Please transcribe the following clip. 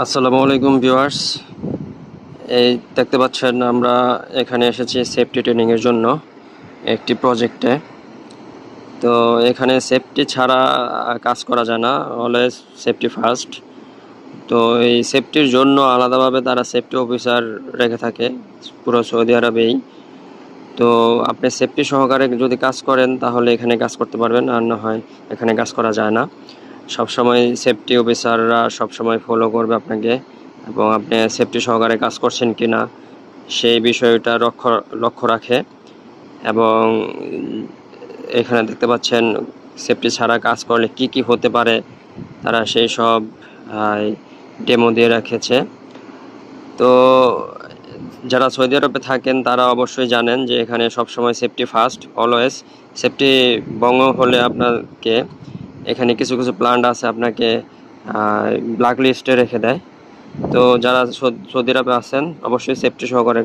আসসালামু আলাইকুম ভিউয়ার্স। এই দেখতে পাচ্ছেন আমরা এখানে এসেছি সেফটি ট্রেনিংয়ের জন্য একটি প্রজেক্টে। তো এখানে সেফটি ছাড়া কাজ করা যায় না, অলওয়েজ সেফটি ফার্স্ট। তো এই সেফটির জন্য আলাদাভাবে তারা সেফটি অফিসার রেখে থাকে পুরো সৌদি আরবেই। তো আপনি সেফটি সহকারে যদি কাজ করেন তাহলে এখানে কাজ করতে পারবেন, আর না হয় এখানে কাজ করা যায় না। সবসময় সেফটি অফিসাররা সবসময় ফলো করবে আপনাকে, এবং আপনি সেফটি সহকারে কাজ করছেন কি না সেই বিষয়টা লক্ষ্য রাখে। এবং এখানে দেখতে পাচ্ছেন সেফটি ছাড়া কাজ করলে কি কি হতে পারে, তারা সেই সব ডেমো দিয়ে রেখেছে। তো যারা সৌদি আরবে থাকেন তারা অবশ্যই জানেন যে এখানে সবসময় সেফটি ফার্স্ট, অলওয়েজ। সেফটি ভঙ্গ হলে আপনাকে এখানে কিছু কিছু প্ল্যান্ট আছে, আপনাকে ব্ল্যাক লিস্টে রেখে দেয়। তো যারা সৌদি আরবে আছেন অবশ্যই সেফটি সহকারে